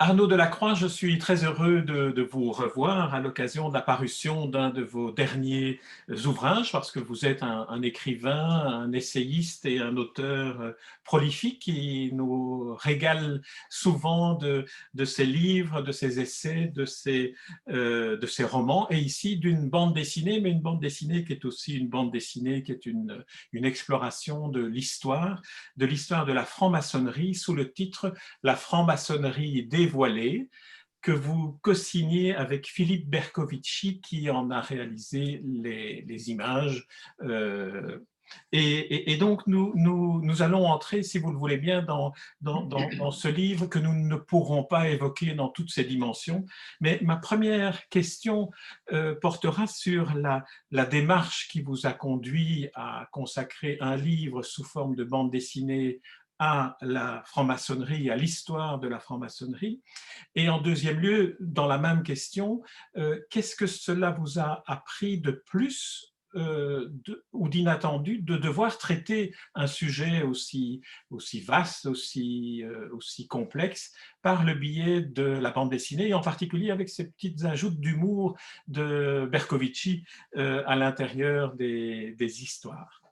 Arnaud Delacroix, je suis très heureux de vous revoir à l'occasion de la parution d'un de vos derniers ouvrages, parce que vous êtes un écrivain, un essayiste et un auteur prolifique qui nous régale souvent de ses livres, de ses essais, de ses romans, et ici d'une bande dessinée, mais une bande dessinée qui est aussi une bande dessinée qui est une exploration de l'histoire de la franc-maçonnerie sous le titre La franc-maçonnerie dévoilée, que vous co-signez avec Philippe Bercovici, qui en a réalisé les images. Et donc, nous allons entrer, si vous le voulez bien, dans ce livre que nous ne pourrons pas évoquer dans toutes ses dimensions. Mais ma première question portera sur la démarche qui vous a conduit à consacrer un livre sous forme de bande dessinée à la franc-maçonnerie, à l'histoire de la franc-maçonnerie. Et en deuxième lieu, dans la même question, qu'est-ce que cela vous a appris de plus ou d'inattendu de devoir traiter un sujet aussi vaste, aussi complexe, par le biais de la bande dessinée, et en particulier avec ces petites ajouts d'humour de Bercovici à l'intérieur des histoires?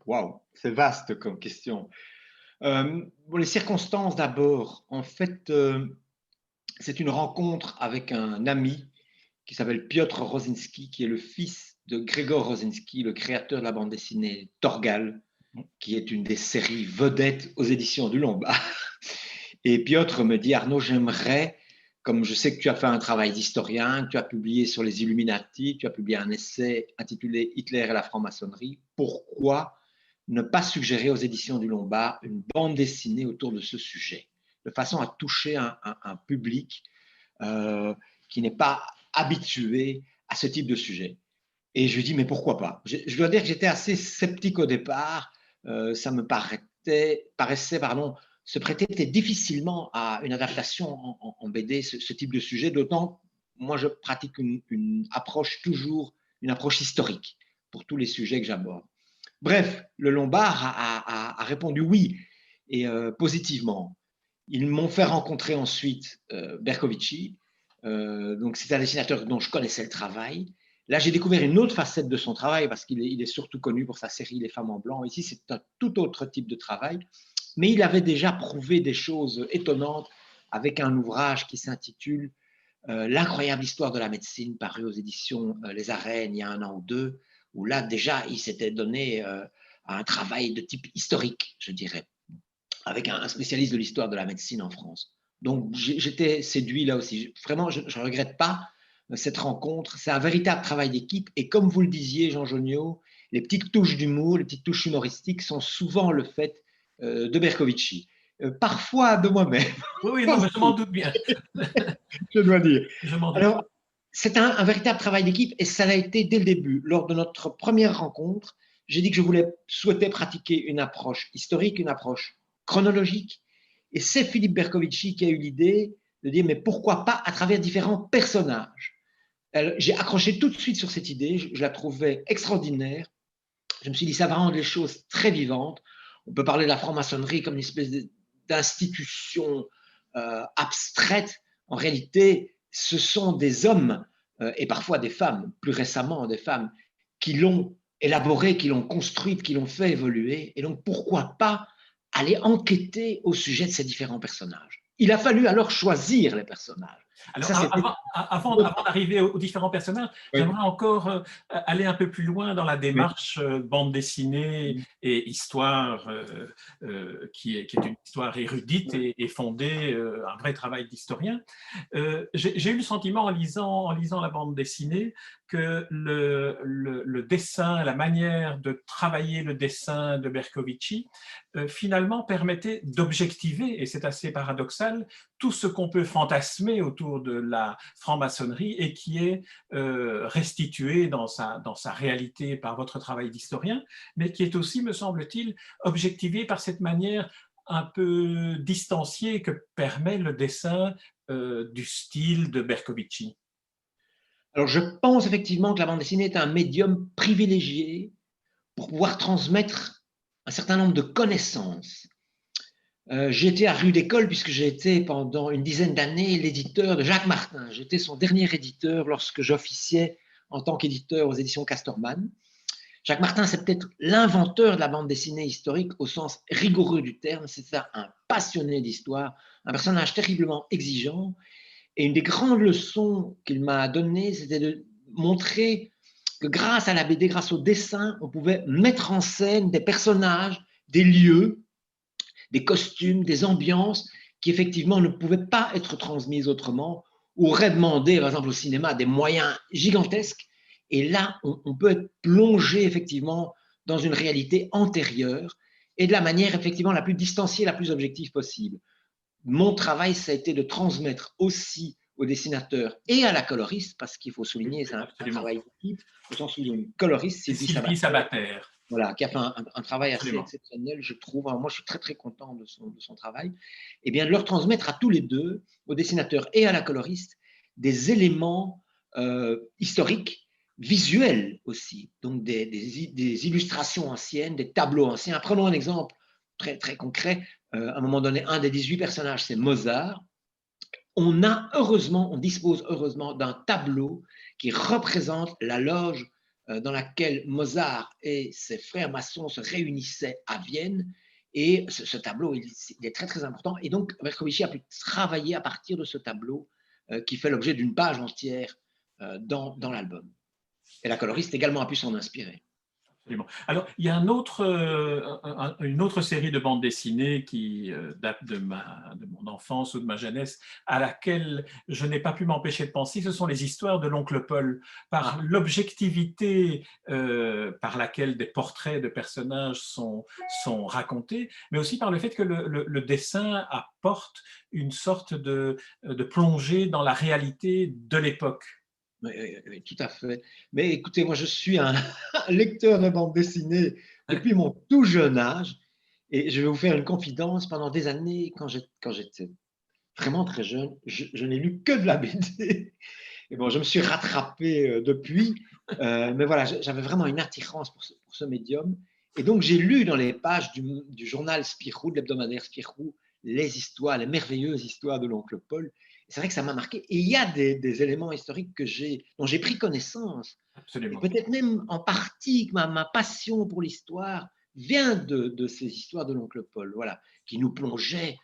Waouh, c'est vaste comme question. Bon, les circonstances d'abord. En fait, c'est une rencontre avec un ami qui s'appelle Piotr Rosinski, qui est le fils de Grégor Rosinski, le créateur de la bande dessinée Torgal, qui est une des séries vedettes aux éditions du Lombard. Et Piotr me dit, Arnaud, j'aimerais, comme je sais que tu as fait un travail d'historien, que tu as publié sur les Illuminati, tu as publié un essai intitulé Hitler et la franc-maçonnerie, pourquoi ne pas suggérer aux éditions du Lombard une bande dessinée autour de ce sujet, de façon à toucher un public qui n'est pas habitué à ce type de sujet. Et je lui dis, mais pourquoi pas? Je dois dire que j'étais assez sceptique au départ. Ça me paraissait se prêter difficilement à une adaptation en BD, ce type de sujet, d'autant, moi, je pratique une approche historique pour tous les sujets que j'aborde. Bref, le Lombard a répondu oui, et positivement. Ils m'ont fait rencontrer ensuite Bercovici. Donc, c'est un dessinateur dont je connaissais le travail. Là, j'ai découvert une autre facette de son travail parce qu'il est surtout connu pour sa série Les Femmes en blanc. Ici, c'est un tout autre type de travail. Mais il avait déjà prouvé des choses étonnantes avec un ouvrage qui s'intitule L'incroyable histoire de la médecine, paru aux éditions Les Arènes il y a 1 an ou 2, où là, déjà, il s'était donné un travail de type historique, je dirais, avec un spécialiste de l'histoire de la médecine en France. Donc, j'étais séduit là aussi. Vraiment, je ne regrette pas cette rencontre. C'est un véritable travail d'équipe. Et comme vous le disiez, Jean Joniot, les petites touches d'humour, les petites touches humoristiques sont souvent le fait de Bercovici. Parfois de moi-même. Oui, oui, non, mais je m'en doute bien. Je dois dire. Je m'en doute. Alors, c'est un véritable travail d'équipe et ça l'a été dès le début. Lors de notre première rencontre, j'ai dit que souhaitais pratiquer une approche historique, une approche chronologique. Et c'est Philippe Bercovici qui a eu l'idée de dire, mais pourquoi pas à travers différents personnages? J'ai accroché tout de suite sur cette idée, je la trouvais extraordinaire. Je me suis dit, ça va rendre les choses très vivantes. On peut parler de la franc-maçonnerie comme une espèce d'institution abstraite. En réalité, ce sont des hommes et parfois des femmes, plus récemment des femmes, qui l'ont élaborée, qui l'ont construite, qui l'ont fait évoluer. Et donc, pourquoi pas aller enquêter au sujet de ces différents personnages? Il a fallu alors choisir les personnages. Et Alors, ça, c'était… avant d'arriver aux différents personnages, Oui. j'aimerais encore aller un peu plus loin dans la Oui. démarche bande dessinée et histoire, qui est une histoire érudite et fondée, un vrai travail d'historien. J'ai eu le sentiment en lisant la bande dessinée que le dessin, la manière de travailler le dessin de Bercovici, finalement permettait d'objectiver, et c'est assez paradoxal, tout ce qu'on peut fantasmer autour de la franc-maçonnerie et qui est restitué dans sa réalité par votre travail d'historien, mais qui est aussi, me semble-t-il, objectivé par cette manière un peu distanciée que permet le dessin du style de Bercovici. Alors, je pense effectivement que la bande dessinée est un médium privilégié pour pouvoir transmettre un certain nombre de connaissances. J'étais à Rue d'École puisque j'ai été pendant une dizaine d'années l'éditeur de Jacques Martin. J'étais son dernier éditeur lorsque j'officiais en tant qu'éditeur aux éditions Casterman. Jacques Martin, c'est peut-être l'inventeur de la bande dessinée historique au sens rigoureux du terme. C'est un passionné d'histoire, un personnage terriblement exigeant. Et une des grandes leçons qu'il m'a données, c'était de montrer que grâce à la BD, grâce au dessin, on pouvait mettre en scène des personnages, des lieux, des costumes, des ambiances qui effectivement ne pouvaient pas être transmises autrement ou auraient demandé, par exemple au cinéma, des moyens gigantesques. Et là, on peut être plongé effectivement dans une réalité antérieure et de la manière effectivement la plus distanciée, la plus objective possible. Mon travail, ça a été de transmettre aussi au dessinateur et à la coloriste, parce qu'il faut souligner, c'est un travail d'équipe, au sens où il y a une coloriste, Sylvie Sabater. Voilà, qui a fait un travail assez Absolument. exceptionnel, je trouve. Alors moi, je suis très, très content de son travail. Et bien, de leur transmettre à tous les deux, au dessinateur et à la coloriste, des éléments historiques, visuels aussi, donc des illustrations anciennes, des tableaux anciens. Prenons un exemple très, très concret. À un moment donné, un des 18 personnages, c'est Mozart. On dispose heureusement d'un tableau qui représente la loge dans laquelle Mozart et ses frères maçons se réunissaient à Vienne. Et ce tableau, il est très très important. Et donc, Bercovici a pu travailler à partir de ce tableau qui fait l'objet d'une page entière dans l'album. Et la coloriste également a pu s'en inspirer. Absolument. Alors, il y a une autre série de bandes dessinées qui date de mon enfance ou de ma jeunesse, à laquelle je n'ai pas pu m'empêcher de penser. Ce sont les histoires de l'oncle Paul, par l'objectivité par laquelle des portraits de personnages sont racontés, mais aussi par le fait que le dessin apporte une sorte de plongée dans la réalité de l'époque. Oui, tout à fait. Mais écoutez, moi, je suis un lecteur de bande dessinée depuis mon tout jeune âge. Et je vais vous faire une confidence. Pendant des années, quand j'étais vraiment très jeune, je n'ai lu que de la BD. Et bon, je me suis rattrapé depuis. Mais voilà, j'avais vraiment une attirance pour ce médium. Et donc, j'ai lu dans les pages du journal Spirou, de l'hebdomadaire Spirou, les histoires, les merveilleuses histoires de l'oncle Paul. C'est vrai que ça m'a marqué. Et il y a des éléments historiques dont j'ai pris connaissance. Et Absolument. peut-être même en partie que ma passion pour l'histoire vient de ces histoires de l'oncle Paul, voilà, qui nous plongeait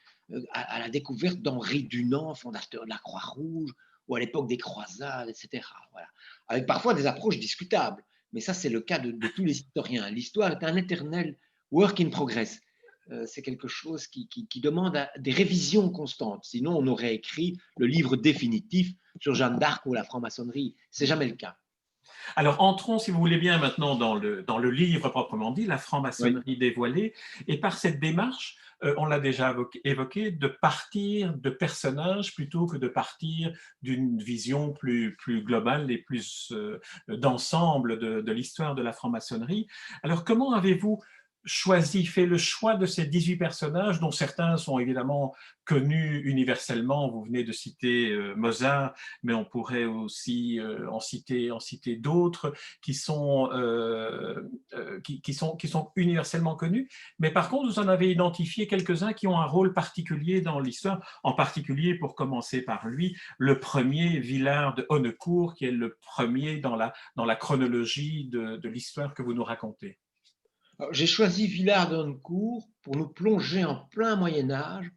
à la découverte d'Henri Dunant, fondateur de la Croix-Rouge, ou à l'époque des croisades, etc. Voilà. Avec parfois des approches discutables. Mais ça, c'est le cas de tous les historiens. L'histoire est un éternel work in progress. C'est quelque chose qui demande des révisions constantes. Sinon, on aurait écrit le livre définitif sur Jeanne d'Arc ou la franc-maçonnerie. C'est jamais le cas. Alors entrons, si vous voulez bien, maintenant dans le livre proprement dit, la franc-maçonnerie Oui. dévoilée. Et par cette démarche, on l'a déjà évoqué, de partir de personnages plutôt que de partir d'une vision plus globale et plus d'ensemble de l'histoire de la franc-maçonnerie. Alors comment avez-vous fait le choix de ces 18 personnages, dont certains sont évidemment connus universellement? Vous venez de citer Mozart, mais on pourrait aussi en citer d'autres qui sont universellement connus. Mais par contre, vous en avez identifié quelques-uns qui ont un rôle particulier dans l'histoire, en particulier, pour commencer par lui, le premier, Villard de Honnecourt, qui est le premier dans la chronologie de l'histoire que vous nous racontez. J'ai choisi Villard de Honnecourt pour nous plonger en plein Moyen-Âge,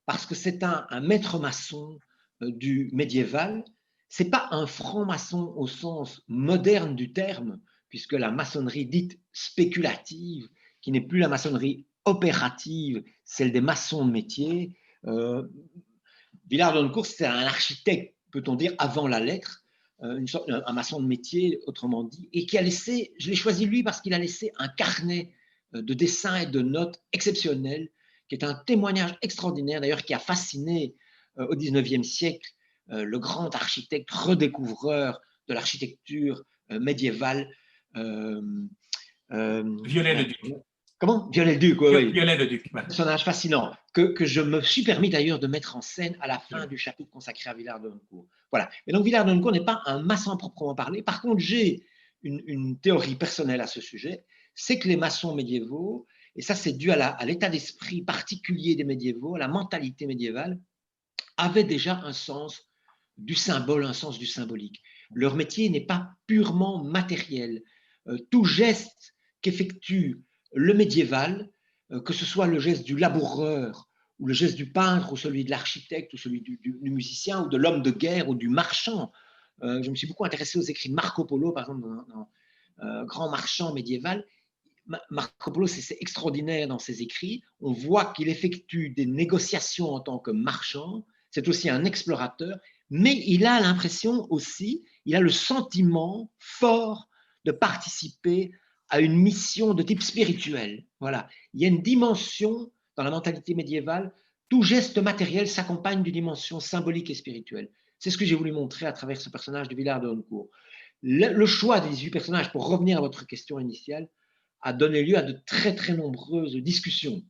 parce que c'est un maître maçon du médiéval. Ce n'est pas un franc-maçon au sens moderne du terme, puisque la maçonnerie dite spéculative, qui n'est plus la maçonnerie opérative, celle des maçons de métier. Villard de Honnecourt, c'était un architecte, peut-on dire, avant la lettre, un maçon de métier, autrement dit, et qui a laissé, je l'ai choisi lui parce qu'il a laissé un carnet de dessins et de notes exceptionnels, qui est un témoignage extraordinaire, d'ailleurs, qui a fasciné au XIXe siècle le grand architecte redécouvreur de l'architecture médiévale. Viollet-le-Duc. Comment? Viollet-le-Duc, oui, oui. Viollet-le-Duc. Un personnage fascinant que je me suis permis d'ailleurs de mettre en scène à la fin du chapitre consacré à Villard de Honnecourt. Voilà. Et donc Villard de Honnecourt n'est pas un maçon proprement parlé. Par contre, j'ai une théorie personnelle à ce sujet, c'est que les maçons médiévaux et ça c'est dû à l'état d'esprit particulier des médiévaux, à la mentalité médiévale, avaient déjà un sens du symbole, un sens du symbolique. Leur métier n'est pas purement matériel. Tout geste qu'effectue le médiéval, que ce soit le geste du laboureur, ou le geste du peintre, ou celui de l'architecte, ou celui du musicien, ou de l'homme de guerre, ou du marchand. Je me suis beaucoup intéressé aux écrits de Marco Polo, par exemple, dans Grand marchand médiéval. Marco Polo, c'est extraordinaire dans ses écrits. On voit qu'il effectue des négociations en tant que marchand. C'est aussi un explorateur, mais il a l'impression aussi, il a le sentiment fort de participer à une mission de type spirituel. Voilà. Il y a une dimension dans la mentalité médiévale, tout geste matériel s'accompagne d'une dimension symbolique et spirituelle. C'est ce que j'ai voulu montrer à travers ce personnage de Villard de Honnecourt. Le choix des 18 personnages, pour revenir à votre question initiale, a donné lieu à de très très nombreuses discussions.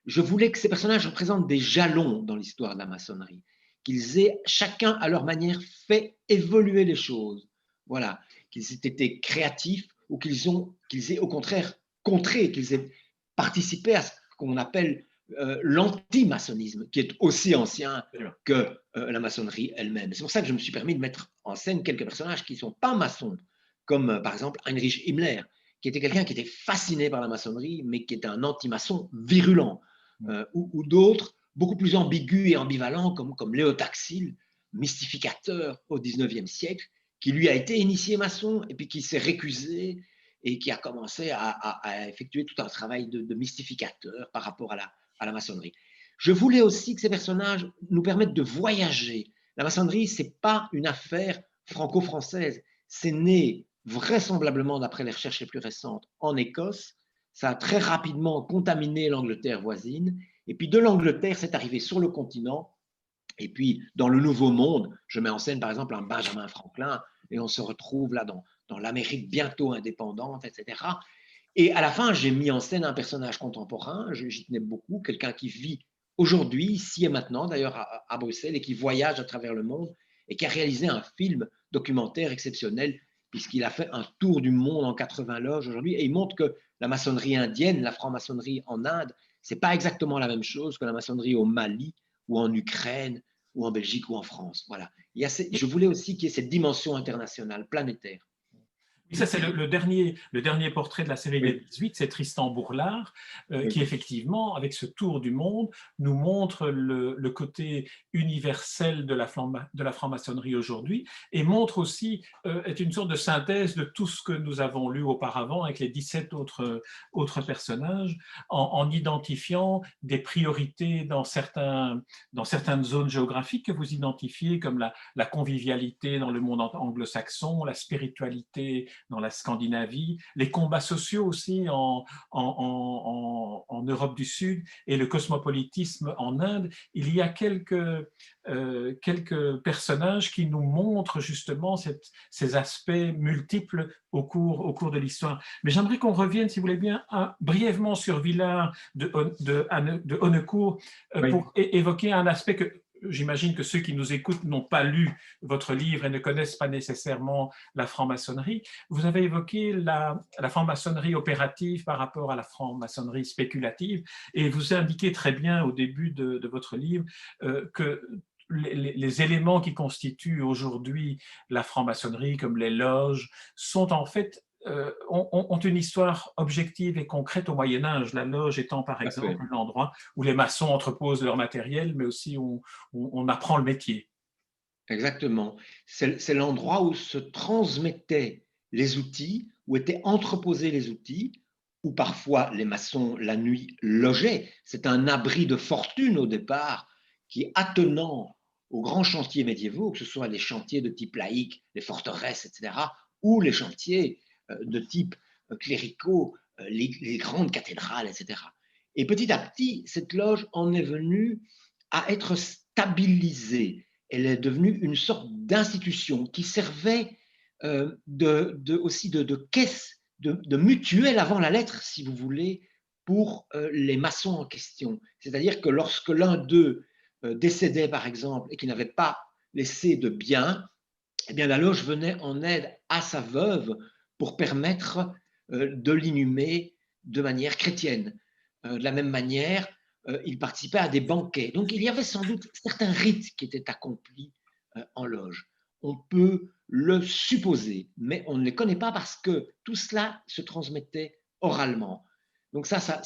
Je voulais que ces personnages représentent des jalons dans l'histoire de la maçonnerie, qu'ils aient chacun à leur manière fait évoluer les choses. Voilà, qu'ils aient été créatifs ou qu'ils aient au contraire contré, qu'ils aient participé à ce qu'on appelle l'anti-maçonnisme, qui est aussi ancien que la maçonnerie elle-même. C'est pour ça que je me suis permis de mettre en scène quelques personnages qui ne sont pas maçons, comme par exemple Heinrich Himmler, qui était quelqu'un qui était fasciné par la maçonnerie, mais qui était un anti-maçon virulent, ou d'autres beaucoup plus ambigus et ambivalents, comme Léo Taxil, mystificateur au XIXe siècle, qui lui a été initié maçon et puis qui s'est récusé et qui a commencé à effectuer tout un travail de mystificateur par rapport à la maçonnerie. Je voulais aussi que ces personnages nous permettent de voyager. La maçonnerie, ce n'est pas une affaire franco-française. C'est né vraisemblablement, d'après les recherches les plus récentes, en Écosse. Ça a très rapidement contaminé l'Angleterre voisine. Et puis de l'Angleterre, c'est arrivé sur le continent. Et puis dans le Nouveau Monde, je mets en scène par exemple un Benjamin Franklin, et on se retrouve là dans l'Amérique bientôt indépendante, etc. Et à la fin, j'ai mis en scène un personnage contemporain, j'y tenais beaucoup, quelqu'un qui vit aujourd'hui, ici et maintenant, d'ailleurs à Bruxelles, et qui voyage à travers le monde, et qui a réalisé un film documentaire exceptionnel, puisqu'il a fait un tour du monde en 80 loges aujourd'hui, et il montre que la maçonnerie indienne, la franc-maçonnerie en Inde, ce n'est pas exactement la même chose que la maçonnerie au Mali, ou en Ukraine, ou en Belgique, ou en France. Voilà. Je voulais aussi qu'il y ait cette dimension internationale, planétaire. Et ça, c'est le dernier portrait de la série des 18, c'est Tristan Bourlard, qui effectivement, avec ce tour du monde, nous montre le côté universel de la franc-maçonnerie aujourd'hui, et montre aussi, est une sorte de synthèse de tout ce que nous avons lu auparavant avec les 17 autres personnages, en identifiant des priorités dans certaines zones géographiques que vous identifiez, comme la convivialité dans le monde anglo-saxon, la spiritualité dans la Scandinavie, les combats sociaux aussi en Europe du Sud et le cosmopolitisme en Inde. Il y a quelques personnages qui nous montrent justement ces aspects multiples au cours de l'histoire. Mais j'aimerais qu'on revienne, si vous voulez bien, brièvement sur Villard de Honnecourt pour évoquer un aspect que j'imagine que ceux qui nous écoutent n'ont pas lu votre livre et ne connaissent pas nécessairement la franc-maçonnerie. Vous avez évoqué la franc-maçonnerie opérative par rapport à la franc-maçonnerie spéculative, et vous indiquez très bien au début de votre livre que les éléments qui constituent aujourd'hui la franc-maçonnerie, comme les loges, sont en fait ont une histoire objective et concrète au Moyen-Âge, la loge étant par exemple l'endroit où les maçons entreposent leur matériel, mais aussi où on apprend le métier. Exactement. C'est l'endroit où se transmettaient les outils, où étaient entreposés les outils, où parfois les maçons, la nuit, logeaient. C'est un abri de fortune au départ qui, attenant aux grands chantiers médiévaux, que ce soit les chantiers de type laïque, les forteresses, etc., ou les chantiers de type cléricaux, les grandes cathédrales, etc. Et petit à petit, cette loge en est venue à être stabilisée. Elle est devenue une sorte d'institution qui servait aussi de caisse, de mutuelle avant la lettre, si vous voulez, pour les maçons en question. C'est-à-dire que lorsque l'un d'eux décédait, par exemple, et qu'il n'avait pas laissé de biens, eh bien, la loge venait en aide à sa veuve pour permettre de l'inhumer de manière chrétienne. De la même manière, ils participaient à des banquets. Donc, il y avait sans doute certains rites qui étaient accomplis en loge. On peut le supposer, mais on ne les connaît pas parce que tout cela se transmettait oralement. Donc ça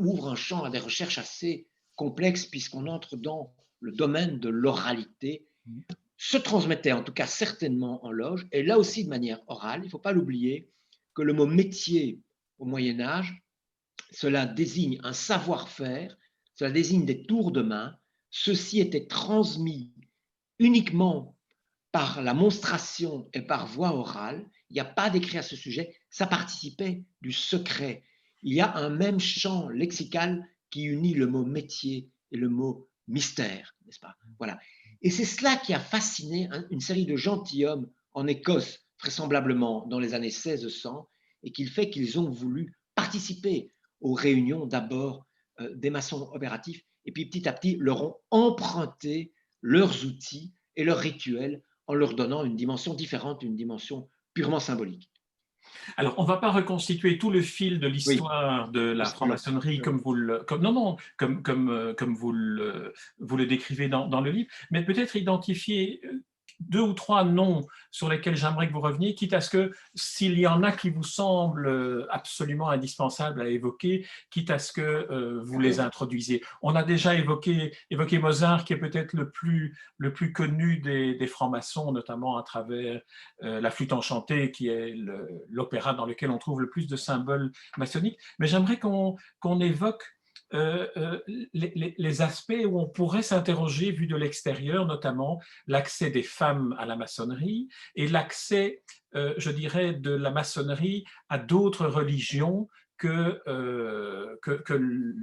ouvre un champ à des recherches assez complexes puisqu'on entre dans le domaine de l'oralité. Se transmettait en tout cas certainement en loge, et là aussi de manière orale. Il ne faut pas l'oublier que le mot métier au Moyen Âge, cela désigne un savoir-faire, cela désigne des tours de main. Ceci était transmis uniquement par la monstration et par voie orale. Il n'y a pas d'écrit à ce sujet. Ça participait du secret. Il y a un même champ lexical qui unit le mot métier et le mot mystère, n'est-ce pas? Voilà. Et c'est cela qui a fasciné une série de gentilshommes en Écosse, vraisemblablement dans les années 1600, et qui fait qu'ils ont voulu participer aux réunions d'abord des maçons opératifs, et puis petit à petit leur ont emprunté leurs outils et leurs rituels en leur donnant une dimension différente, une dimension purement symbolique. Alors, on ne va pas reconstituer tout le fil de Oui, l'histoire de la c'est trop long. franc-maçonnerie comme vous le, comme, non, non, comme vous le décrivez dans le livre, mais peut-être identifier deux ou trois noms sur lesquels j'aimerais que vous reveniez, quitte à ce que, s'il y en a qui vous semblent absolument indispensables à évoquer, quitte à ce que vous les introduisiez. On a déjà évoqué Mozart, qui est peut-être le plus connu des francs-maçons, notamment à travers la flûte enchantée, qui est l'opéra dans lequel on trouve le plus de symboles maçonniques. Mais j'aimerais qu'on évoque les aspects où on pourrait s'interroger, vu de l'extérieur, notamment l'accès des femmes à la maçonnerie et l'accès, je dirais, de la maçonnerie à d'autres religions que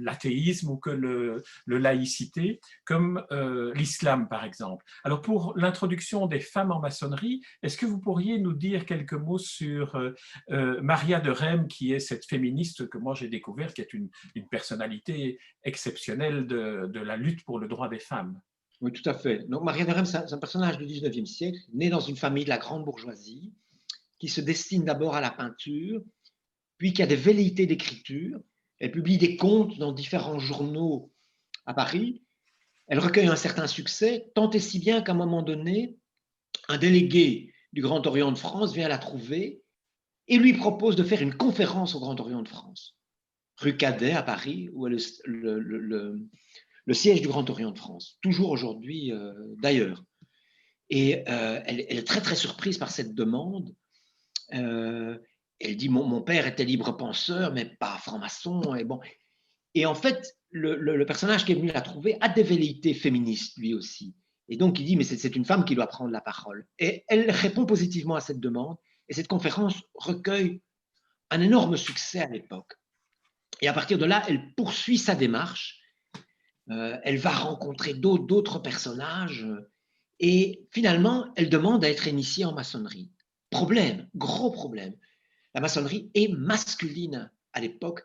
l'athéisme ou que le laïcité, comme l'islam, par exemple. Alors, pour l'introduction des femmes en maçonnerie, est-ce que vous pourriez nous dire quelques mots sur Maria de Rhem, qui est cette féministe que moi j'ai découverte, qui est une personnalité exceptionnelle de la lutte pour le droit des femmes? Oui, tout à fait. Donc, Maria de Rhem, c'est un personnage du 19e siècle, né dans une famille de la grande bourgeoisie, qui se destine d'abord à la peinture, puis qui a des velléités d'écriture. Elle publie des contes dans différents journaux à Paris. Elle recueille un certain succès, tant et si bien qu'à un moment donné, un délégué du Grand Orient de France vient la trouver et lui propose de faire une conférence au Grand Orient de France, rue Cadet à Paris, où est le siège du Grand Orient de France, toujours aujourd'hui d'ailleurs. Et elle est très très surprise par cette demande. Elle dit mon père était libre penseur, mais pas franc-maçon. Et, bon. Et en fait, le personnage qui est venu la trouver a des velléités féministes lui aussi. Et donc il dit mais c'est une femme qui doit prendre la parole. Et elle répond positivement à cette demande. Et cette conférence recueille un énorme succès à l'époque. Et à partir de là, elle poursuit sa démarche. Elle va rencontrer d'autres personnages. Et finalement, elle demande à être initiée en maçonnerie. Problème, gros problème. La maçonnerie est masculine à l'époque,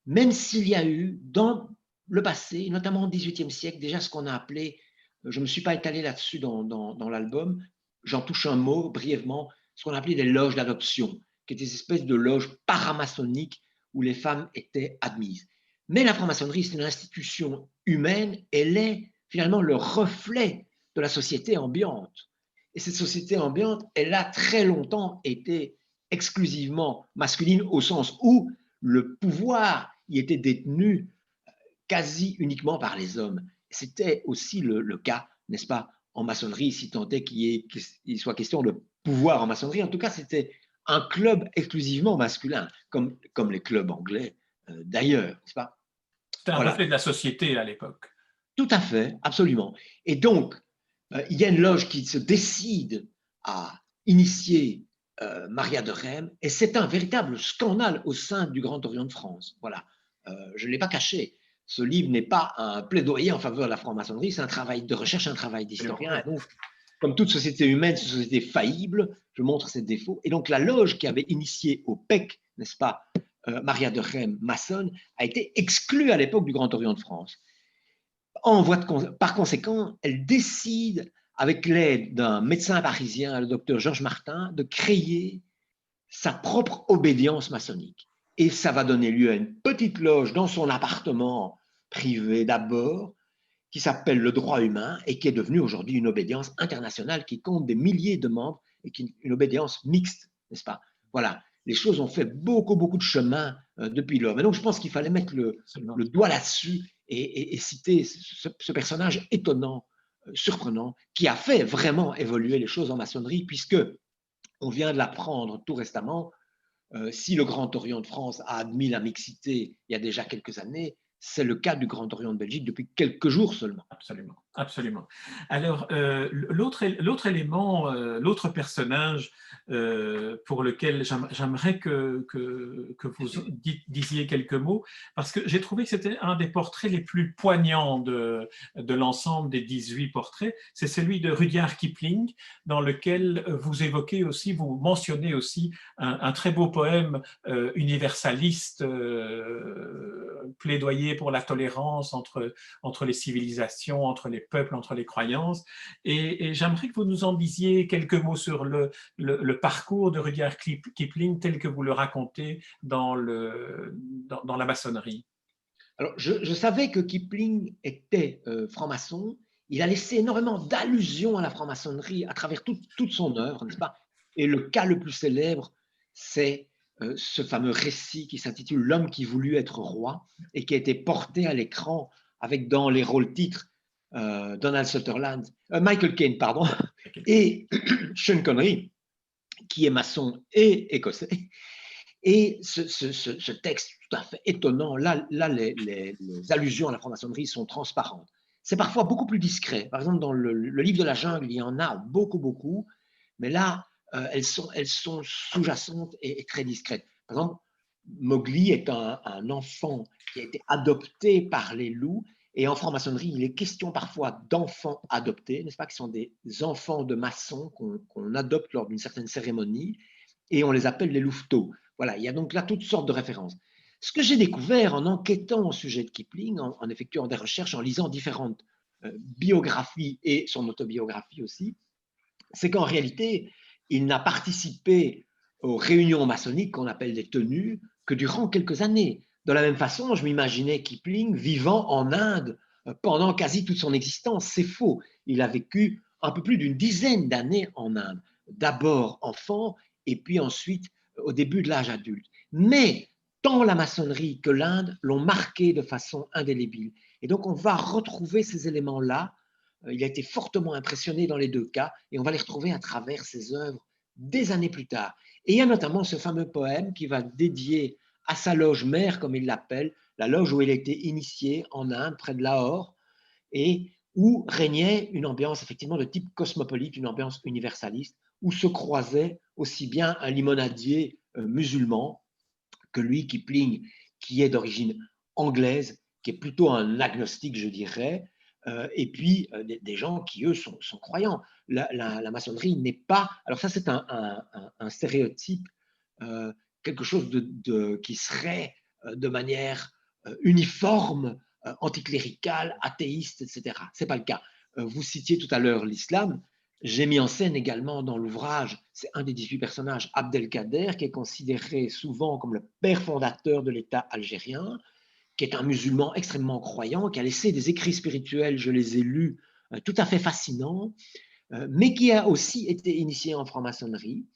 même s'il y a eu dans le passé, notamment au XVIIIe siècle, déjà ce qu'on a appelé, je ne me suis pas étalé là-dessus dans l'album, j'en touche un mot brièvement, ce qu'on a appelé des loges d'adoption, qui étaient des espèces de loges paramaçonniques où les femmes étaient admises. Mais la franc-maçonnerie, c'est une institution humaine, elle est finalement le reflet de la société ambiante. Et cette société ambiante, elle a très longtemps été exclusivement masculine au sens où le pouvoir y était détenu quasi uniquement par les hommes. C'était aussi le cas, n'est-ce pas, en maçonnerie, si tant est qu'il soit question de pouvoir en maçonnerie. En tout cas, c'était un club exclusivement masculin, comme les clubs anglais d'ailleurs, n'est-ce pas? C'était un Voilà. reflet de la société à l'époque. Tout à fait, absolument. Et donc, il y a une loge qui se décide à initier Maria de Rhem, et c'est un véritable scandale au sein du Grand Orient de France. Voilà, je ne l'ai pas caché. Ce livre n'est pas un plaidoyer en faveur de la franc-maçonnerie, c'est un travail de recherche, un travail d'historien. Et donc, comme toute société humaine, c'est une société faillible, je montre ses défauts. Et donc, la loge qui avait initié au PEC, n'est-ce pas, Maria de Rhem, maçonne, a été exclue à l'époque du Grand Orient de France. Par conséquent, elle décide, avec l'aide d'un médecin parisien, le docteur Georges Martin, de créer sa propre obédience maçonnique. et ça va donner lieu à une petite loge dans son appartement privé d'abord, qui s'appelle le droit humain et qui est devenue aujourd'hui une obédience internationale qui compte des milliers de membres et qui est une obédience mixte, n'est-ce pas? Voilà, les choses ont fait beaucoup, beaucoup de chemin depuis lors. Mais donc, je pense qu'il fallait mettre le doigt là-dessus et citer ce personnage étonnant, surprenant, qui a fait vraiment évoluer les choses en maçonnerie, puisque on vient de l'apprendre tout récemment. Si le Grand Orient de France a admis la mixité il y a déjà quelques années, c'est le cas du Grand Orient de Belgique depuis quelques jours seulement. Absolument, absolument. Alors, l'autre élément, l'autre personnage pour lequel j'aimerais que vous disiez quelques mots, parce que j'ai trouvé que c'était un des portraits les plus poignants de l'ensemble des 18 portraits, c'est celui de Rudyard Kipling, dans lequel vous évoquez aussi, vous mentionnez aussi un très beau poème universaliste, plaidoyer pour la tolérance entre les civilisations, entre les peuples, entre les croyances. Et j'aimerais que vous nous en disiez quelques mots sur le parcours de Rudyard Kipling tel que vous le racontez dans la maçonnerie. Alors, je savais que Kipling était franc-maçon. Il a laissé énormément d'allusions à la franc-maçonnerie à travers toute son œuvre, n'est-ce pas? Et le cas le plus célèbre, c'est ce fameux récit qui s'intitule L'homme qui voulut être roi et qui a été porté à l'écran avec dans les rôles titres Donald Sutherland, Michael Caine, pardon, et Sean Connery, qui est maçon et écossais. Et ce texte tout à fait étonnant, là les allusions à la franc-maçonnerie sont transparentes. C'est parfois beaucoup plus discret. Par exemple, dans le livre de la jungle, il y en a beaucoup, beaucoup, mais là, elles sont sous-jacentes et très discrètes. Par exemple, Mowgli est un enfant qui a été adopté par les loups, et en franc-maçonnerie, il est question parfois d'enfants adoptés, n'est-ce pas, qui sont des enfants de maçons qu'on adopte lors d'une certaine cérémonie, et on les appelle les louveteaux. Voilà, il y a donc là toutes sortes de références. Ce que j'ai découvert en enquêtant au sujet de Kipling, en effectuant des recherches, en lisant différentes biographies et son autobiographie aussi, c'est qu'en réalité, il n'a participé aux réunions maçonniques qu'on appelle des tenues que durant quelques années. De la même façon, je m'imaginais Kipling vivant en Inde pendant quasi toute son existence. C'est faux. Il a vécu un peu plus d'une dizaine d'années en Inde. D'abord enfant et puis ensuite au début de l'âge adulte. Mais tant la maçonnerie que l'Inde l'ont marqué de façon indélébile. Et donc on va retrouver ces éléments-là. Il a été fortement impressionné dans les deux cas et on va les retrouver à travers ses œuvres des années plus tard. Et il y a notamment ce fameux poème qui va dédier à sa loge mère, comme il l'appelle, la loge où il a été initié en Inde, près de Lahore, et où régnait une ambiance effectivement de type cosmopolite, une ambiance universaliste, où se croisait aussi bien un limonadier musulman que lui, Kipling, qui est d'origine anglaise, qui est plutôt un agnostique, je dirais, et puis des gens qui, eux, sont croyants. La maçonnerie n'est pas... Alors ça, c'est un stéréotype, quelque chose qui serait de manière uniforme, anticléricale, athéiste, etc. Ce n'est pas le cas. Vous citiez tout à l'heure l'islam. J'ai mis en scène également dans l'ouvrage, c'est un des 18 personnages, Abdelkader, qui est considéré souvent comme le père fondateur de l'État algérien, qui est un musulman extrêmement croyant, qui a laissé des écrits spirituels, je les ai lus, tout à fait fascinants, mais qui a aussi été initié en franc-maçonnerie.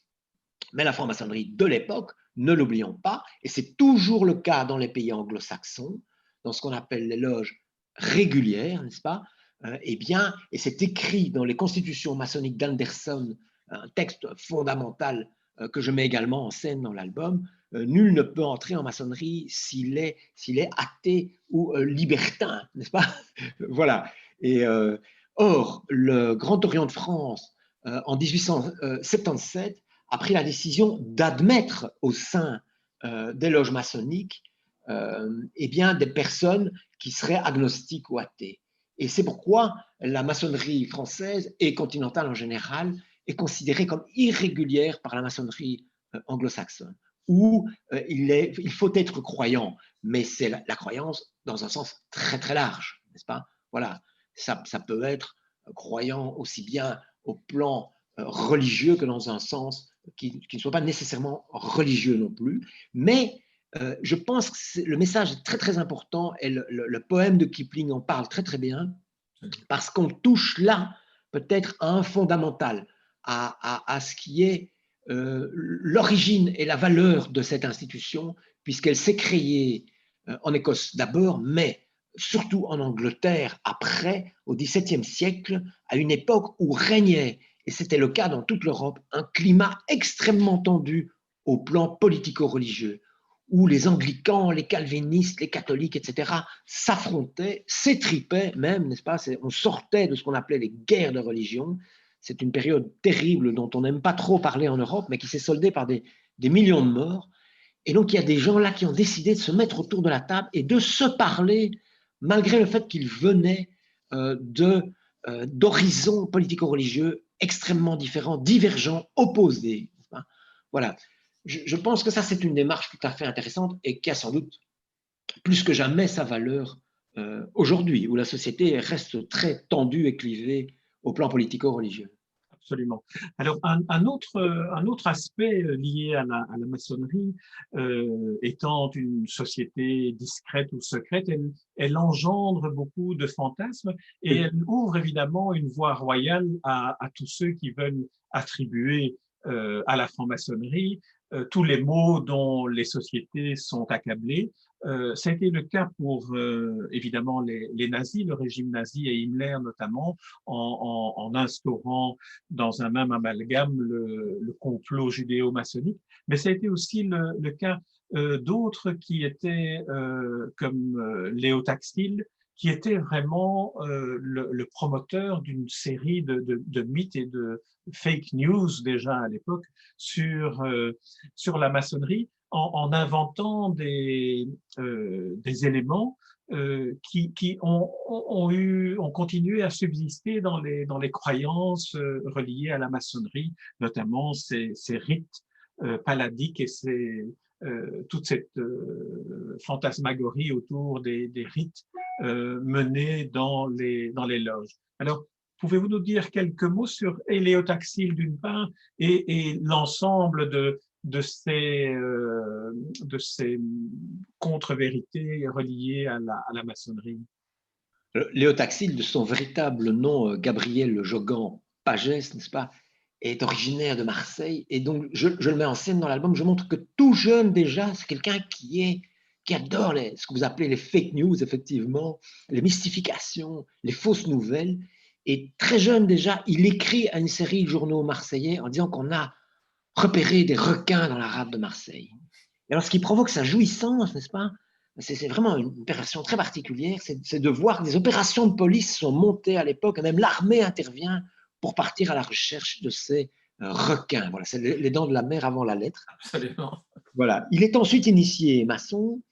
Mais la franc-maçonnerie de l'époque, ne l'oublions pas, et c'est toujours le cas dans les pays anglo-saxons, dans ce qu'on appelle les loges régulières, n'est-ce pas? Eh bien, et c'est écrit dans les constitutions maçonniques d'Anderson, un texte fondamental que je mets également en scène dans l'album, nul ne peut entrer en maçonnerie s'il est athée ou libertin, n'est-ce pas? Voilà. Et or, le Grand Orient de France, en 1877, a pris la décision d'admettre au sein des loges maçonniques eh bien, des personnes qui seraient agnostiques ou athées. Et c'est pourquoi la maçonnerie française et continentale en général est considérée comme irrégulière par la maçonnerie anglo-saxonne, où il faut être croyant, mais c'est la croyance dans un sens très très large, n'est-ce pas? Voilà, ça peut être croyant aussi bien au plan religieux que dans un sens qui ne soit pas nécessairement religieux non plus, mais Je pense que le message est très très important et le poème de Kipling en parle très très bien, parce qu'on touche là peut-être à un fondamental, à ce qui est l'origine et la valeur de cette institution, puisqu'elle s'est créée en Écosse d'abord, mais surtout en Angleterre après, au XVIIe siècle, à une époque où régnait, et c'était le cas dans toute l'Europe, un climat extrêmement tendu au plan politico-religieux, où les anglicans, les calvinistes, les catholiques, etc., s'affrontaient, s'étripaient même, n'est-ce pas? On sortait de ce qu'on appelait les guerres de religion. C'est une période terrible dont on n'aime pas trop parler en Europe, mais qui s'est soldée par des millions de morts. Et donc, il y a des gens là qui ont décidé de se mettre autour de la table et de se parler, malgré le fait qu'ils venaient d'horizons politico-religieux extrêmement différents, divergents, opposés. Voilà. Je pense que ça, c'est une démarche tout à fait intéressante et qui a sans doute plus que jamais sa valeur aujourd'hui, où la société reste très tendue et clivée au plan politico-religieux. Absolument. Alors, un autre aspect lié à la maçonnerie, étant une société discrète ou secrète, elle engendre beaucoup de fantasmes et elle ouvre évidemment une voie royale à tous ceux qui veulent attribuer à la franc-maçonnerie tous les maux dont les sociétés sont accablées. Ça a été le cas pour évidemment les nazis, le régime nazi et Himmler notamment, en instaurant dans un même amalgame le complot judéo-maçonnique, mais ça a été aussi le cas d'autres qui étaient comme Léo Taxil, qui était vraiment le promoteur d'une série de mythes et de fake news déjà à l'époque sur la maçonnerie, en inventant des éléments qui ont continué à subsister dans les croyances reliées à la maçonnerie, notamment ces rites paladiques et toute cette fantasmagorie autour des rites menés dans les loges. Alors, pouvez-vous nous dire quelques mots sur Éléotaxile d'une part et l'ensemble de ces contre-vérités reliées à la maçonnerie? Léo Taxil, de son véritable nom, Gabriel Jogan Pagès, n'est-ce pas, est originaire de Marseille. Et donc, je le mets en scène dans l'album. Je montre que tout jeune déjà, c'est quelqu'un qui adore ce que vous appelez les fake news, effectivement, les mystifications, les fausses nouvelles. Et très jeune déjà, il écrit à une série de journaux marseillais en disant qu'on a repéré des requins dans la rade de Marseille. Et alors, ce qui provoque sa jouissance, n'est-ce pas, c'est vraiment une opération très particulière, c'est de voir que des opérations de police sont montées à l'époque, et même l'armée intervient pour partir à la recherche de ces requins. Voilà, c'est les dents de la mer avant la lettre. Absolument. Voilà. Il est ensuite initié maçon.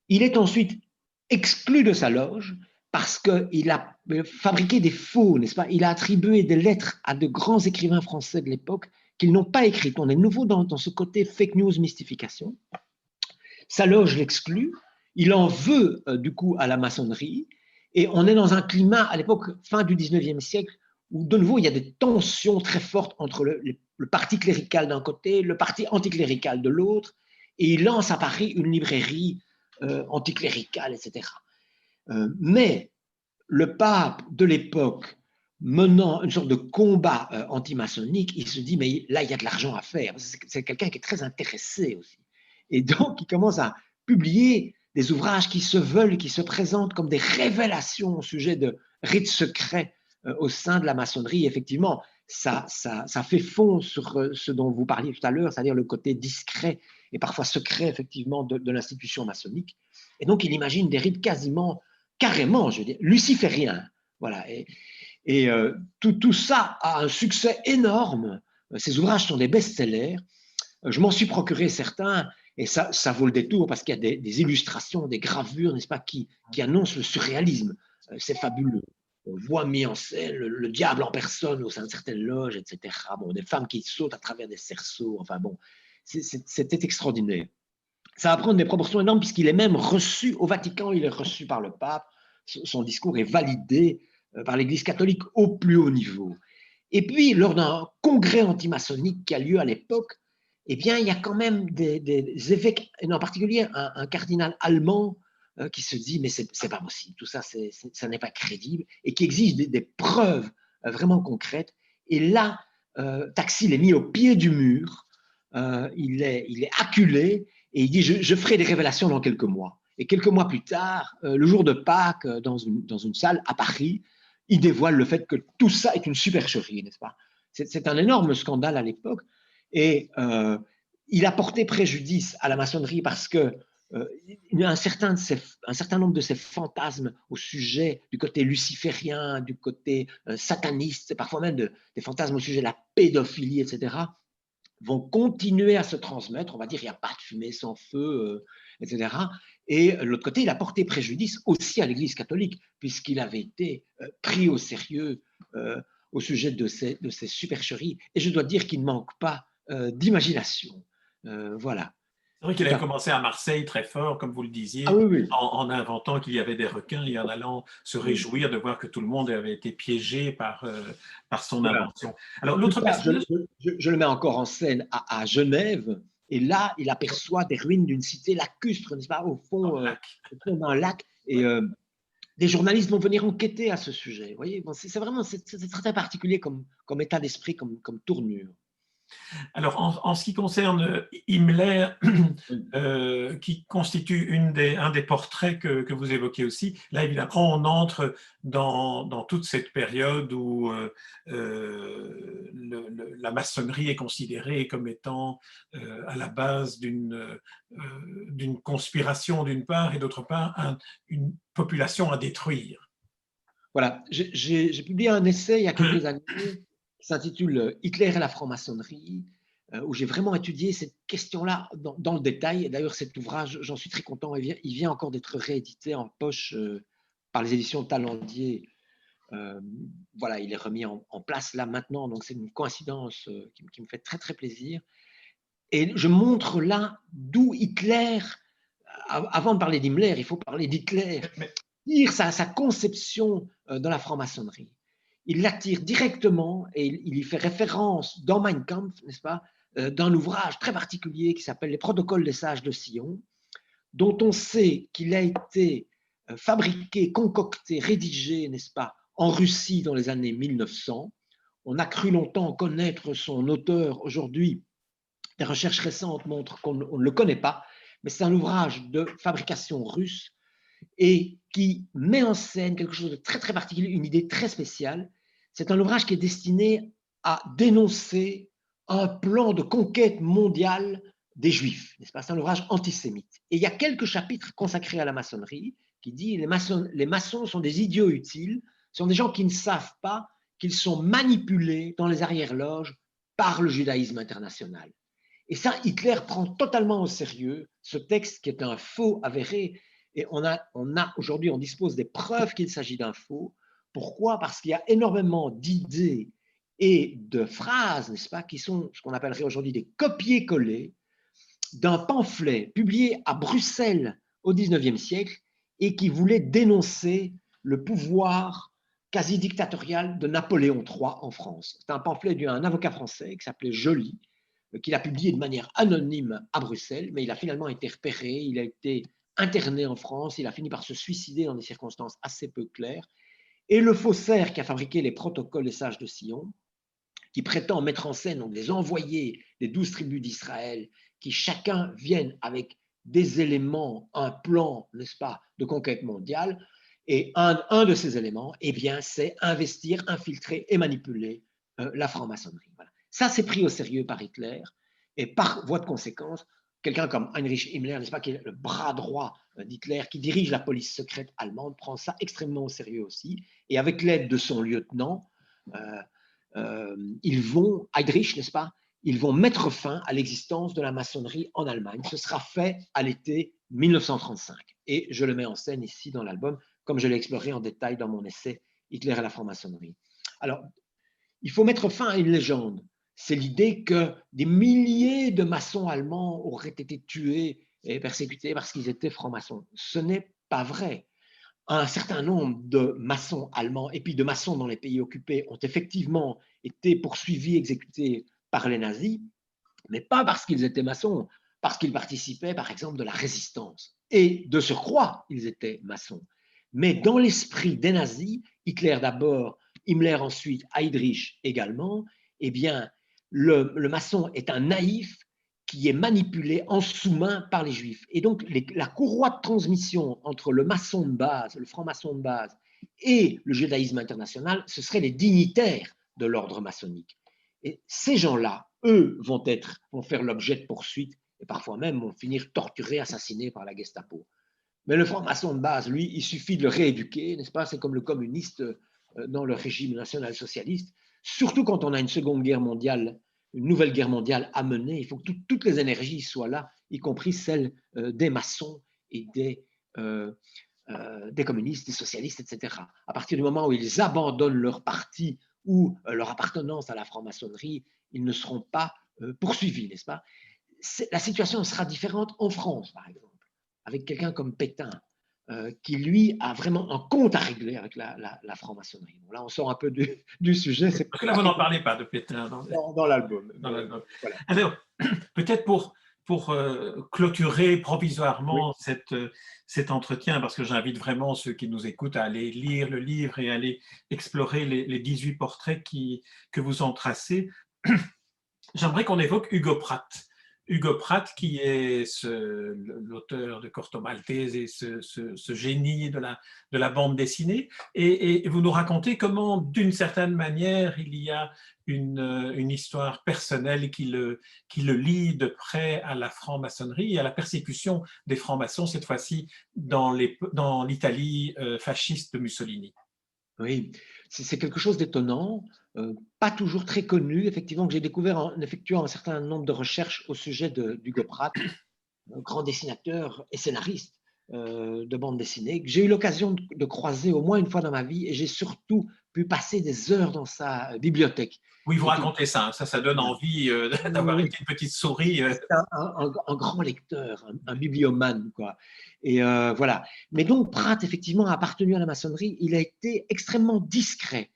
Il est ensuite exclu de sa loge parce qu'il a fabriqué des faux, n'est-ce pas? Il a attribué des lettres à de grands écrivains français de l'époque qu'ils n'ont pas écrites. On est nouveau dans ce côté fake news mystification. Sa loge l'exclut. Il en veut du coup à la maçonnerie. Et on est dans un climat, à l'époque, fin du 19e siècle, où de nouveau il y a des tensions très fortes entre le parti clérical d'un côté, le parti anticlérical de l'autre. Et il lance à Paris une librairie anticléricale, etc. Mais le pape de l'époque, menant une sorte de combat anti-maçonnique, il se dit, mais là, il y a de l'argent à faire. C'est quelqu'un qui est très intéressé aussi. Et donc, il commence à publier des ouvrages qui se veulent, qui se présentent comme des révélations au sujet de rites secrets au sein de la maçonnerie. Effectivement, ça fait fond sur ce dont vous parliez tout à l'heure, c'est-à-dire le côté discret et parfois secret, effectivement, de l'institution maçonnique. Et donc, il imagine des rites carrément, je veux dire, lucifériens. Voilà. Et tout ça a un succès énorme. Ces ouvrages sont des best-sellers. Je m'en suis procuré certains, et ça vaut le détour parce qu'il y a des illustrations, des gravures, n'est-ce pas, qui annoncent le surréalisme. C'est fabuleux. On voit mis en scène le diable en personne au sein de certaines loges, etc. Bon, des femmes qui sautent à travers des cerceaux. Enfin bon, c'était extraordinaire. Ça va prendre des proportions énormes puisqu'il est même reçu au Vatican, il est reçu par le pape. Son discours est validé par l'Église catholique au plus haut niveau. Et puis, lors d'un congrès antimaçonnique qui a lieu à l'époque, eh bien, il y a quand même des évêques, et en particulier un cardinal allemand qui se dit, mais c'est pas possible, tout ça, ça n'est pas crédible, et qui exige des preuves vraiment concrètes. Et là, Taxil est mis au pied du mur, il est acculé, et il dit, je ferai des révélations dans quelques mois. Et quelques mois plus tard, le jour de Pâques, dans une salle à Paris, il dévoile le fait que tout ça est une supercherie, n'est-ce pas? C'est un énorme scandale à l'époque. Et il a porté préjudice à la maçonnerie parce que un certain nombre de ces fantasmes au sujet du côté luciférien, du côté sataniste, parfois même des fantasmes au sujet de la pédophilie, etc., vont continuer à se transmettre. On va dire, il n'y a pas de fumée sans feu, etc. Et de l'autre côté, il a porté préjudice aussi à l'Église catholique, puisqu'il avait été pris au sérieux au sujet de ces supercheries. Et je dois dire qu'il ne manque pas d'imagination. Voilà. C'est vrai qu'il avait commencé à Marseille très fort, comme vous le disiez, Ah oui, oui. en inventant qu'il y avait des requins et en allant se réjouir de voir que tout le monde avait été piégé par son Voilà. invention. Alors, l'autre personnage… Je le mets encore en scène à Genève, et là, il aperçoit des ruines d'une cité lacustre, n'est-ce pas, au fond d'un lac. Et des journalistes vont venir enquêter à ce sujet. Vous voyez, bon, c'est vraiment très particulier comme état d'esprit, comme tournure. Alors, en ce qui concerne Himmler, qui constitue un des portraits que vous évoquez aussi, là, évidemment, on entre dans toute cette période où la maçonnerie est considérée comme étant à la base d'une conspiration d'une part, et d'autre part, une population à détruire. Voilà, j'ai publié un essai il y a quelques années qui s'intitule « Hitler et la franc-maçonnerie », où j'ai vraiment étudié cette question-là dans le détail. Et d'ailleurs, cet ouvrage, j'en suis très content, il vient encore d'être réédité en poche par les éditions Talendier. Voilà, il est remis en place là maintenant, donc c'est une coïncidence qui me fait très très plaisir. Et je montre là d'où Hitler, avant de parler d'Himmler, il faut parler d'Hitler, tire sa conception de la franc-maçonnerie. Il l'attire directement, et il y fait référence dans Mein Kampf, n'est-ce pas, d'un ouvrage très particulier qui s'appelle Les Protocoles des Sages de Sion, dont on sait qu'il a été fabriqué, concocté, rédigé, n'est-ce pas, en Russie dans les années 1900. On a cru longtemps connaître son auteur. Aujourd'hui, des recherches récentes montrent qu'on ne le connaît pas, mais c'est un ouvrage de fabrication russe et qui met en scène quelque chose de très très particulier, une idée très spéciale. C'est un ouvrage qui est destiné à dénoncer un plan de conquête mondiale des Juifs, n'est-ce pas? C'est un ouvrage antisémite. Et il y a quelques chapitres consacrés à la maçonnerie qui dit les maçons sont des idiots utiles, sont des gens qui ne savent pas qu'ils sont manipulés dans les arrière-loges par le judaïsme international. Et ça, Hitler prend totalement au sérieux ce texte qui est un faux avéré. Et aujourd'hui, on dispose des preuves qu'il s'agit d'un faux. Pourquoi? Parce qu'il y a énormément d'idées et de phrases, n'est-ce pas, qui sont ce qu'on appellerait aujourd'hui des copier-coller d'un pamphlet publié à Bruxelles au XIXe siècle et qui voulait dénoncer le pouvoir quasi dictatorial de Napoléon III en France. C'est un pamphlet d'un avocat français qui s'appelait Joly, qu'il a publié de manière anonyme à Bruxelles, mais il a finalement été repéré, il a été interné en France, il a fini par se suicider dans des circonstances assez peu claires. Et le faussaire qui a fabriqué les protocoles des sages de Sion, qui prétend mettre en scène donc, les envoyés des 12 tribus d'Israël, qui chacun viennent avec des éléments, un plan, n'est-ce pas, de conquête mondiale. Et un de ces éléments, eh bien, c'est investir, infiltrer et manipuler la franc-maçonnerie. Voilà. Ça, c'est pris au sérieux par Hitler. Et par voie de conséquence, quelqu'un comme Heinrich Himmler, n'est-ce pas, qui est le bras droit d'Hitler, qui dirige la police secrète allemande, prend ça extrêmement au sérieux aussi. Et avec l'aide de son lieutenant, ils vont, Heydrich, n'est-ce pas, ils vont mettre fin à l'existence de la maçonnerie en Allemagne. Ce sera fait à l'été 1935. Et je le mets en scène ici dans l'album, comme je l'ai exploré en détail dans mon essai Hitler et la franc-maçonnerie. Alors, il faut mettre fin à une légende. C'est l'idée que des milliers de maçons allemands auraient été tués et persécutés parce qu'ils étaient francs-maçons. Ce n'est pas vrai. Un certain nombre de maçons allemands et puis de maçons dans les pays occupés ont effectivement été poursuivis, exécutés par les nazis, mais pas parce qu'ils étaient maçons, parce qu'ils participaient, par exemple, de la résistance. Et de surcroît, ils étaient maçons. Mais dans l'esprit des nazis, Hitler d'abord, Himmler ensuite, Heydrich également, eh bien, le maçon est un naïf qui est manipulé en sous-main par les juifs. Et donc, la courroie de transmission entre le maçon de base, le franc-maçon de base, et le judaïsme international, ce seraient les dignitaires de l'ordre maçonnique. Et ces gens-là, eux, vont faire l'objet de poursuites et parfois même vont finir torturés, assassinés par la Gestapo. Mais le franc-maçon de base, lui, il suffit de le rééduquer, n'est-ce pas? C'est comme le communiste dans le régime national-socialiste. Surtout quand on a une seconde guerre mondiale, une nouvelle guerre mondiale à mener, il faut que toutes les énergies soient là, y compris celles des maçons et des communistes, des socialistes, etc. À partir du moment où ils abandonnent leur parti ou leur appartenance à la franc-maçonnerie, ils ne seront pas poursuivis, n'est-ce pas? La situation sera différente en France, par exemple, avec quelqu'un comme Pétain, qui, lui, a vraiment un compte à régler avec la franc-maçonnerie. Bon, là, on sort un peu du sujet. Parce que là, vous n'en parlez pas de Pétain dans l'album. l'album. Voilà. Alors, peut-être pour clôturer provisoirement cet entretien, parce que j'invite vraiment ceux qui nous écoutent à aller lire le livre et à aller explorer les 18 portraits que vous en tracez, j'aimerais qu'on évoque Hugo Pratt. Hugo Pratt, qui est l'auteur de Corto Maltese et ce génie de la bande dessinée. Et vous nous racontez comment, d'une certaine manière, il y a une histoire personnelle qui le lie de près à la franc-maçonnerie et à la persécution des francs-maçons, cette fois-ci dans l'Italie fasciste de Mussolini. Oui, c'est quelque chose d'étonnant, pas toujours très connu, effectivement, que j'ai découvert en effectuant un certain nombre de recherches au sujet d'Hugo Pratt, grand dessinateur et scénariste de bande dessinée, que j'ai eu l'occasion de croiser au moins une fois dans ma vie, et j'ai surtout pu passer des heures dans sa bibliothèque. Oui, vous racontez ça, ça donne envie d'avoir une petite souris. C'est un grand lecteur, un bibliomane, quoi. Et voilà. Mais donc, Pratt, effectivement, a appartenu à la maçonnerie. Il a été extrêmement discret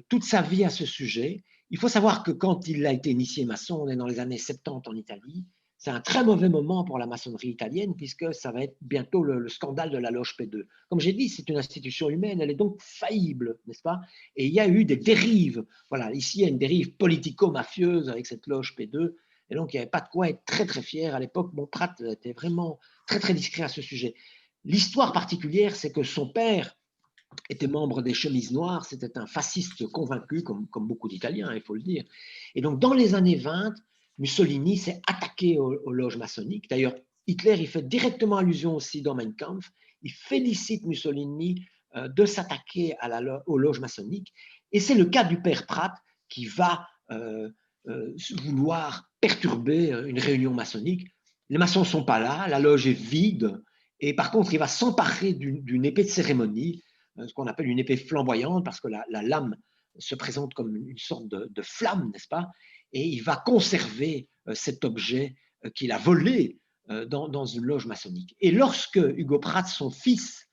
toute sa vie à ce sujet. Il faut savoir que quand il a été initié maçon, on est dans les années 70 en Italie. C'est un très mauvais moment pour la maçonnerie italienne, puisque ça va être bientôt le scandale de la loge P2. Comme j'ai dit, c'est une institution humaine, elle est donc faillible, n'est-ce pas? Et il y a eu des dérives. Voilà, ici, il y a une dérive politico-mafieuse avec cette loge P2. Et donc, il n'y avait pas de quoi être très, très fier. À l'époque, Pratt était vraiment très, très discret à ce sujet. L'histoire particulière, c'est que son père était membre des Chemises Noires. C'était un fasciste convaincu, comme beaucoup d'Italiens, il faut le dire. Et donc, dans les années 20, Mussolini s'est attaqué aux loges maçonniques. D'ailleurs, Hitler y fait directement allusion aussi dans Mein Kampf. Il félicite Mussolini de s'attaquer aux loges maçonniques. Et c'est le cas du père Pratt qui va vouloir perturber une réunion maçonnique. Les maçons ne sont pas là, la loge est vide, et par contre, il va s'emparer d'une épée de cérémonie, ce qu'on appelle une épée flamboyante, parce que la lame se présente comme une sorte de flamme, n'est-ce pas? Et il va conserver cet objet qu'il a volé dans une loge maçonnique. Et lorsque Hugo Pratt, son fils,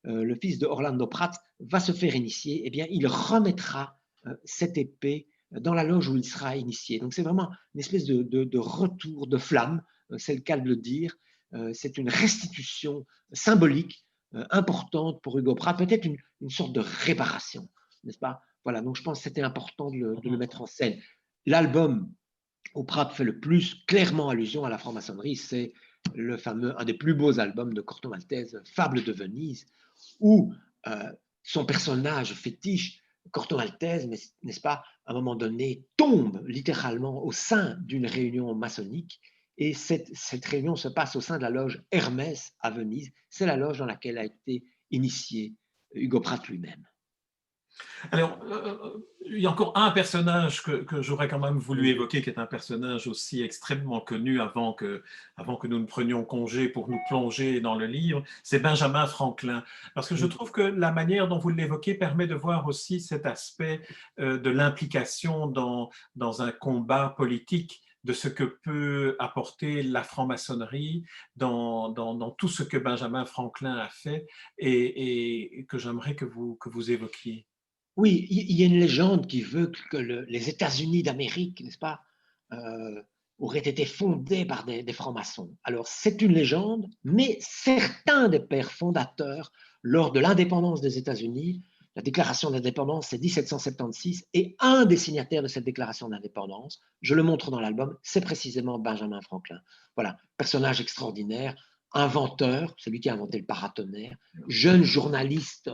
le fils de Orlando Pratt, va se faire initier, eh bien, il remettra cette épée dans la loge où il sera initié. Donc c'est vraiment une espèce de retour de flamme, c'est le cas de le dire. C'est une restitution symbolique importante pour Hugo Pratt, peut-être une sorte de réparation, n'est-ce pas? Voilà, donc je pense que c'était important de le mettre en scène. L'album où Pratt fait le plus clairement allusion à la franc-maçonnerie, c'est le fameux, un des plus beaux albums de Corto Maltese, Fable de Venise, où son personnage fétiche, Corto Maltese, n'est-ce pas, à un moment donné, tombe littéralement au sein d'une réunion maçonnique. Et cette réunion se passe au sein de la loge Hermès à Venise. C'est la loge dans laquelle a été initié Hugo Pratt lui-même. Alors, il y a encore un personnage que j'aurais quand même voulu évoquer, qui est un personnage aussi extrêmement connu avant que nous ne prenions congé pour nous plonger dans le livre, c'est Benjamin Franklin. Parce que je trouve que la manière dont vous l'évoquez permet de voir aussi cet aspect de l'implication dans un combat politique, de ce que peut apporter la franc-maçonnerie dans tout ce que Benjamin Franklin a fait et que j'aimerais que vous évoquiez. Oui, il y a une légende qui veut que les États-Unis d'Amérique, n'est-ce pas, aurait été fondée par des francs-maçons. Alors, c'est une légende, mais certains des pères fondateurs, lors de l'indépendance des États-Unis, la déclaration d'indépendance, c'est 1776, et un des signataires de cette déclaration d'indépendance, je le montre dans l'album, c'est précisément Benjamin Franklin. Voilà, personnage extraordinaire, inventeur, celui qui a inventé le paratonnerre, jeune journaliste,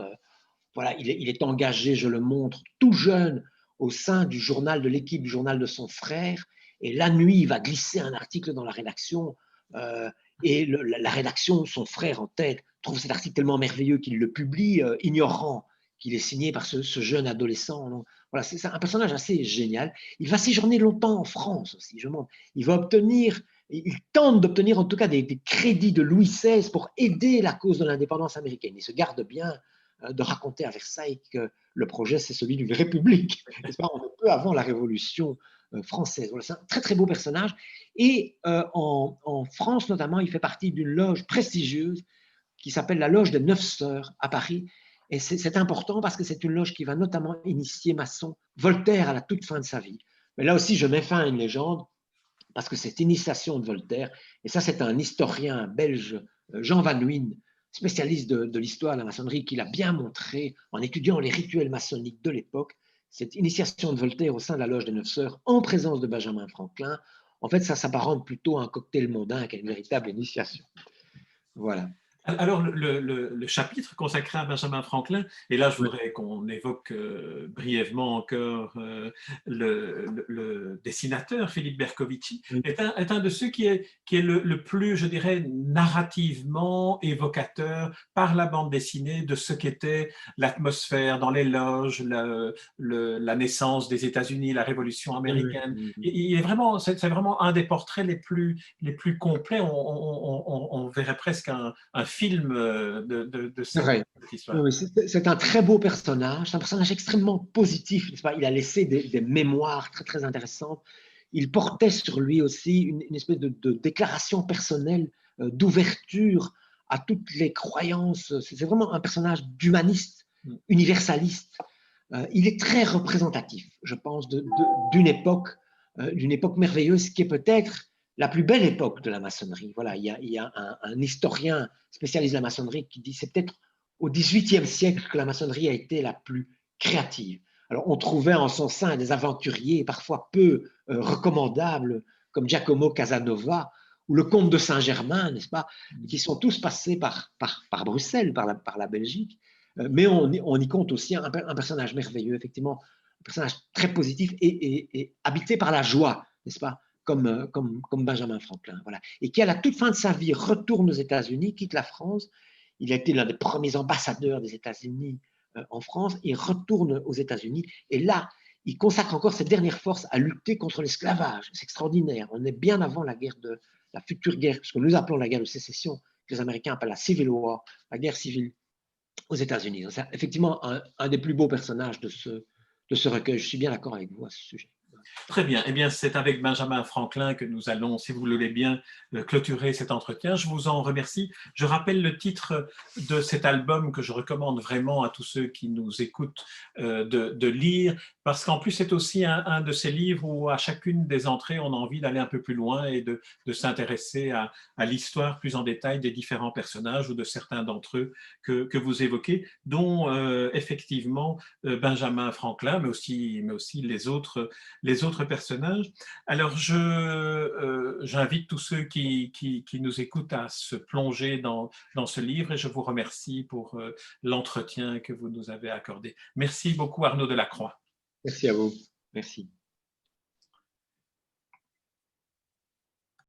voilà, il est engagé, je le montre, tout jeune, au sein du journal de l'équipe, du journal de son frère, et la nuit, il va glisser un article dans la rédaction, et la rédaction, son frère en tête, trouve cet article tellement merveilleux qu'il le publie, ignorant qu'il est signé par ce jeune adolescent. Donc, voilà, c'est un personnage assez génial. Il va séjourner longtemps en France aussi, je montre. Il va obtenir, il tente d'obtenir en tout cas des crédits de Louis XVI pour aider la cause de l'indépendance américaine. Il se garde bien de raconter à Versailles que le projet, c'est celui d'une république. On est peu avant la Révolution française. Voilà, c'est un très, très beau personnage. Et en France, notamment, il fait partie d'une loge prestigieuse qui s'appelle la Loge des Neuf Sœurs à Paris. Et c'est important parce que c'est une loge qui va notamment initier maçon Voltaire à la toute fin de sa vie. Mais là aussi, je mets fin à une légende parce que cette initiation de Voltaire, et ça c'est un historien belge, Jean Van Nuyn, spécialiste de l'histoire de la maçonnerie, qui l'a bien montré en étudiant les rituels maçonniques de l'époque, cette initiation de Voltaire au sein de la Loge des Neuf Sœurs, en présence de Benjamin Franklin, en fait, ça s'apparente plutôt à un cocktail mondain qu'à une véritable initiation. Voilà. Alors, le chapitre consacré à Benjamin Franklin, et là je voudrais qu'on évoque brièvement encore le dessinateur Philippe Bercovici, est un de ceux qui est le plus, je dirais, narrativement évocateur par la bande dessinée de ce qu'était l'atmosphère dans les loges, la naissance des États-Unis, la Révolution américaine. Il est vraiment, c'est vraiment un des portraits les plus complets. On verrait presque un film de cette histoire. Oui, c'est un très beau personnage, c'est un personnage extrêmement positif, n'est-ce pas? Il a laissé des mémoires très, très intéressantes. Il portait sur lui aussi une espèce de déclaration personnelle, d'ouverture à toutes les croyances. C'est vraiment un personnage d'humaniste, universaliste. Il est très représentatif, je pense, d'une époque merveilleuse qui est peut-être la plus belle époque de la maçonnerie. Voilà, il y a un historien spécialiste de la maçonnerie qui dit que c'est peut-être au XVIIIe siècle que la maçonnerie a été la plus créative. Alors, on trouvait en son sein des aventuriers parfois peu recommandables, comme Giacomo Casanova ou le comte de Saint-Germain, n'est-ce pas, qui sont tous passés par Bruxelles, par la Belgique. Mais on y compte aussi un personnage merveilleux, effectivement, un personnage très positif et habité par la joie, n'est-ce pas, comme Benjamin Franklin. Voilà. Et qui, à la toute fin de sa vie, retourne aux États-Unis, quitte la France. Il a été l'un des premiers ambassadeurs des États-Unis en France et retourne aux États-Unis. Et là, il consacre encore ses dernières forces à lutter contre l'esclavage. C'est extraordinaire. On est bien avant la future guerre, ce que nous appelons la guerre de sécession, que les Américains appellent la Civil War, la guerre civile aux États-Unis. C'est effectivement un des plus beaux personnages de ce recueil. Je suis bien d'accord avec vous à ce sujet. Très bien. Eh bien, c'est avec Benjamin Franklin que nous allons, si vous le voulez bien, clôturer cet entretien. Je vous en remercie. Je rappelle le titre de cet album que je recommande vraiment à tous ceux qui nous écoutent de lire, parce qu'en plus, c'est aussi un de ces livres où à chacune des entrées, on a envie d'aller un peu plus loin et de s'intéresser à l'histoire plus en détail des différents personnages ou de certains d'entre eux que vous évoquez, dont effectivement Benjamin Franklin, mais aussi les autres personnages. Alors, j'invite tous ceux qui nous écoutent à se plonger dans ce livre et je vous remercie pour l'entretien que vous nous avez accordé. Merci beaucoup Arnaud Delacroix. Merci à vous. Merci.